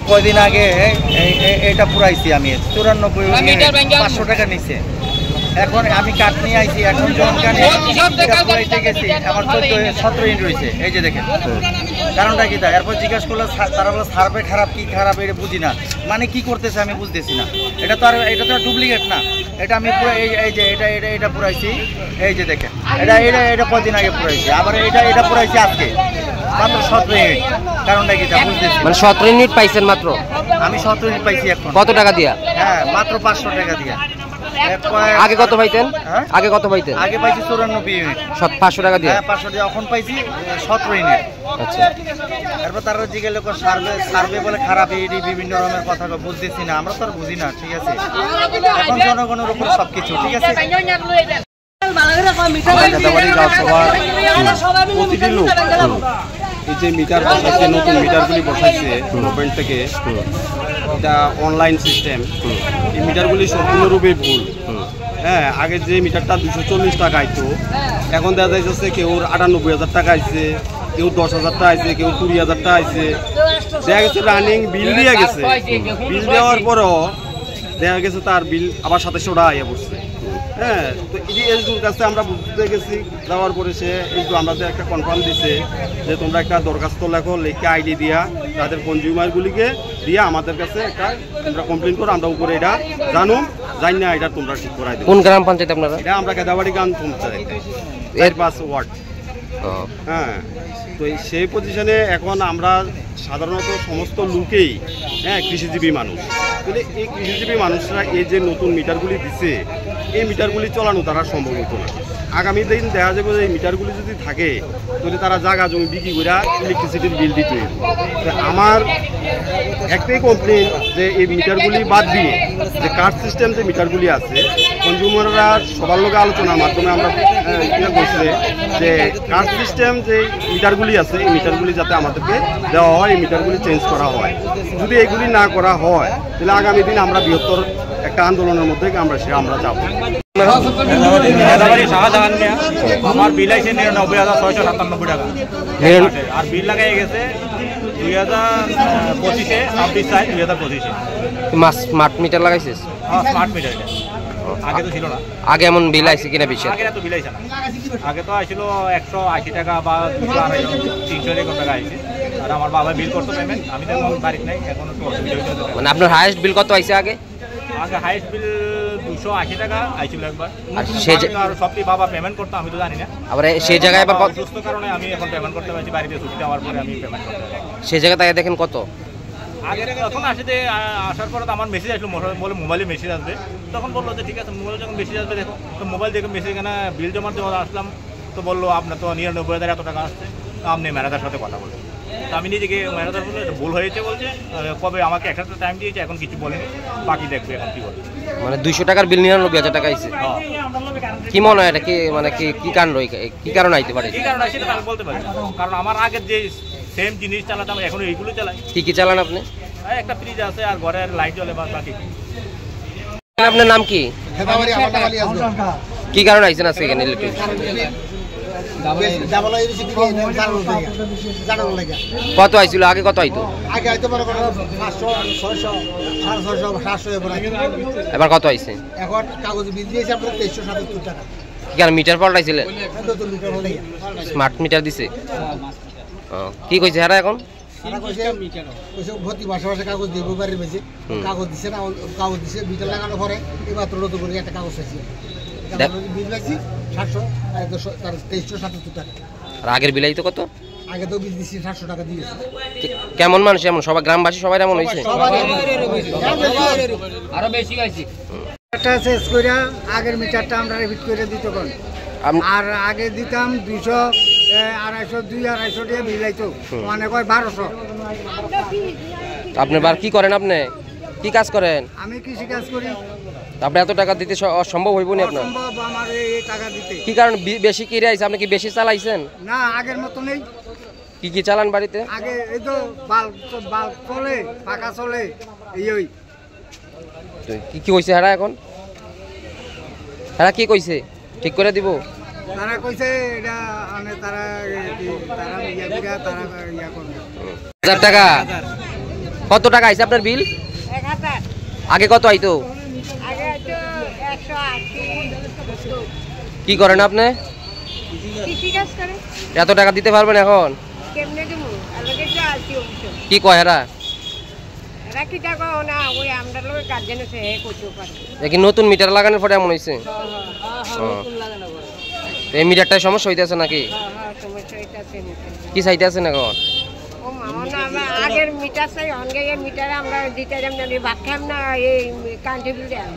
কয়দিন আগে এটা পুরাইছি আমি 94,500 টাকা নিচ্ছে। এখন আমি কাঠ নিয়ে আইছি, এখন পুরাইতে গেছি আমার 17 ইউনিট রয়েছে। এই যে দেখেন কারণটা কি তা, এরপর জিজ্ঞাসা করলে তারা বলে সার্ভে খারাপ, কি খারাপ এটা বুঝি না, মানে কি করতেছে আমি বুঝতেছি না। এটা তো আর ডুপ্লিকেট না, এটা আমি পুরো এই যে এটা পুরাইছি। এই যে দেখেন এটা কদিন আগে পুরাইছি, আবার এটা পুরাইছি আজকে মাত্র 17 ইউনিট। কারণটা কি তা বুঝতেছি। মানে 17 ইউনিট পাইছেন মাত্র? আমি 17 ইউনিট পাইছি। এখন কত টাকা দিয়া? হ্যাঁ মাত্র 500 টাকা দিয়া। আগে কত পাইতেন? আগে কত পাইতেন? আগে পাইছি 94 ইউনিট 500 টাকা দিয়ে। হ্যাঁ 500 টাকা। এখন পাইছি 17 ইউনিট। আচ্ছা, তারপর তারা জিজ্ঞেস করে সার্ভে বলে খারাপ, এই বিভিন্ন রকমের কথা বুঝতেছি না, আমরা তো আর বুঝি না। ঠিক আছে, এখন জনগণের উপর সবকিছু। ঠিক আছে, প্রতিটি লোক এই যে মিটার বসাইছে, নতুন মিটারগুলি বসাইছে গভর্নমেন্ট থেকে, এটা অনলাইন সিস্টেম। এই মিটারগুলি সম্পূর্ণরূপে ভুল। হ্যাঁ, আগে যে মিটারটা 240 টাকা আইতো, এখন দেখা যাইতেছে কেউ 98,000 টাকা আইছে, কেউ 10,000 টাকা আইছে, কেউ 20,000 টাকা আইছে। দেখা গেছে রানিং বিল দিয়ে গেছে, বিল দেওয়ার পরও দেখা গেছে তার বিল আবার 2700 টাকা আইয়া পড়ছে। হ্যাঁ, তো এসডিওর কাছে আমরা বুঝতে গেছি, যাওয়ার পরে সে এসডিও আমাদের একটা কনফার্ম দিছে যে তোমরা একটা দরখাস্ত লেখো, লিখে আইডি দিয়া তাদের কনজিউমারগুলিকে দিয়ে আমাদের কাছে একটা তোমরা কমপ্লেন করো, আমরা উপরে এটা জানুম, জানি না এটা তোমরা ঠিক করাই দেবো। কোন গ্রাম পঞ্চায়েত আপনারা? এটা আমরা কেদাবাড়ি গ্রাম পঞ্চায়েত, এর 5 ওয়ার্ড। হ্যাঁ, তো সেই পজিশনে এখন আমরা সাধারণত সমস্ত লোকেই কৃষিজীবী মানুষ। তাহলে এই কৃষিজীবী মানুষরা এই যে নতুন মিটারগুলি দিছে, এই মিটারগুলি চালানো তারা সম্ভব হতো না। আগামী দিন দেখা যাবে যে এই মিটারগুলি যদি থাকে তাহলে তারা জায়গা জমি বিক্রি করে ইলেকট্রিসিটির বিল দিতে হবে। আমার একটাই কমপ্লেন যে এই মিটারগুলি বাদ দিয়ে যে কার্ড সিস্টেম যে মিটারগুলি আছে, কনজিউমাররা সবার লোকে আলোচনার মাধ্যমে আমরা বলছি যে কার্ড সিস্টেম যে মিটারগুলি আছে, এই মিটারগুলি যাতে আমাদেরকে দেওয়া হয়, এই মিটারগুলি চেঞ্জ করা হয়। যদি এগুলি না করা হয় তাহলে আগামী দিন আমরা বৃহত্তর একটা আন্দোলনের মধ্যে আমরা যাব। আমার বিল আছে 99,697 টাকা, আর বিল লাগাই গেছে 2025-এ 26/7/2025-এ। Smart meter লাগাইছিস? হ্যাঁ, স্মার্ট মিটার। আগে তো ছিল না। আগে এমন বিল আইছে কিনা? বেশি আগে তো বিল আইছে না, আগে তো আইছিল 180 টাকা বা 200-300 এরকম টাকা আইছে। আর আমার বাবা বিল করতো পেমেন্ট, আমি তো বাড়িতে নাই, এখন একটু অসুবিধা হয়েছে। মানে আপনার হাইয়েস্ট বিল কত আইছে আগে? আগে হাইয়েস্ট বিল 280 টাকা আইছিল একবার। আর সবটি বাবা পেমেন্ট করতো, আমি তো জানি না। আবার সেই জায়গায় আবার সুস্থ কারণে আমি এখন পেমেন্ট করতে পারছি, বাড়িতে ছুটি দেওয়ার পরে আমি পেমেন্ট করতে পারছি। সেই জায়গায় তাই দেখেন কত আগে তখন আসার পরে তো আমার মেসেজ আসলো, বলে মোবাইলে মেসেজ আসবে। তখন বললো যে ঠিক আছে, মোবাইলে যখন মেসেজ আসবে দেখো। তো মোবাইল দেখে মেসেজ এখানে বিল জমা দেওয়া আসলাম, তো বললো আপনার তো 99,000 এত টাকা আসছে, তো আপনি ম্যানেজার সাথে কথা বলবেন। তো আমি নিজেকে ম্যানেজার বললো এটা ভুল হয়েছে, বলছে কবে আমাকে একটা টাইম দিয়েছে, এখন কিছু বলেনি, বাকি দেখবে এখন কি বলবে। মানে 200 টাকার বিল 99,000 টাকা আইছে। কি মনে হয় এটা কি, মানে কি কারণ, কি কারণ আইতে পারে? কি কারণ আইছে আমি বলতে পারি, কারণ আমার আগের যে সেম জিনিস চালাতাম এখন এইগুলো চালাই। কি চালান আপনি? একটা ফ্রিজ আছে আর ঘরের লাইট জ্বলে, বাকি। আপনার নাম কি? কি কারণ আইছেন আজকে এখানে ইলেকট্রিক? কত আইছিল আগে? কত আইতো? এবার কত আইছে? এখন কাগজ বিল দিয়েছে আপনার 2377 টাকা। কি কারণ মিটার পাল্টাইছিলেন? স্মার্ট মিটার দিছে। কি কইছে এরা এখন? ভর্তি বাসা বাসা কাগজ দিয়ে বাড়ির বেশি কাগজ দিচ্ছে না, কাগজ দিচ্ছে মিটার লাগানোর পরে এবার তো নতুন করে একটা কাগজ পাইছি, বিল পাইছি 2377 টাকা। আর আগের বিল আইতো কত? আগে তো বিল দিচ্ছি 700 টাকা দিয়েছে। কেমন মানুষ এমন? সবাই গ্রামবাসী সবাই এমন হয়েছে? আরো বেশি গাইছি। একটা শেষ করে আগের মিটারটা আমরা রিপিট করে দিতে পারি। আর আগে দিতাম 200, 250, 250 টাকা বিল আইতো, মানে কয় 1200। আপনি বার কি করেন? আপনি কি কাজ করেন? আমি কৃষি কাজ করি। আপনি এত টাকা দিতে সম্ভব হইব না আপনার? সম্ভব আমার এই টাকা দিতে। কি কারণ বেশি কিনে আইছে? আপনি কি বেশি চালাইছেন? না, আগের মতো নেই। কি চালান বাড়িতে? আগে এই তো বাল্ব চলে, পাকা চলে, এই কি কইছে হারা এখন? হারা কি কইছে? ঠিক করে দিব? তারা কইছে এটা মানে তারা ইয়া করবে। 1000 টাকা কত টাকা আইছে আপনার বিল? 1000 আগে কত আইতো? আগে তো 180 কি করেন আপনি? কৃষি কাজ করে এত টাকা দিতে পারবেন এখন? কেমনে দেবো আলোকে তো আসি অবশ্য কি কয় এরা? এরা কি টাকা না ওই আমরা লোক গার্জেন আছে হে করতে পারে দেখি নতুন মিটার লাগানোর পরে এমন হয়েছে। এই মিটারটায় সমস্যা হইতেছে নাকি? সমস্যা হইতাছে কি চাইতেছেন এখন? ও মামা না আমরা আগের মিটার চাই অনগে মিটারে আমরা দিতে যাম না ভাত খাম না এই কারেন্ট বিল দেয়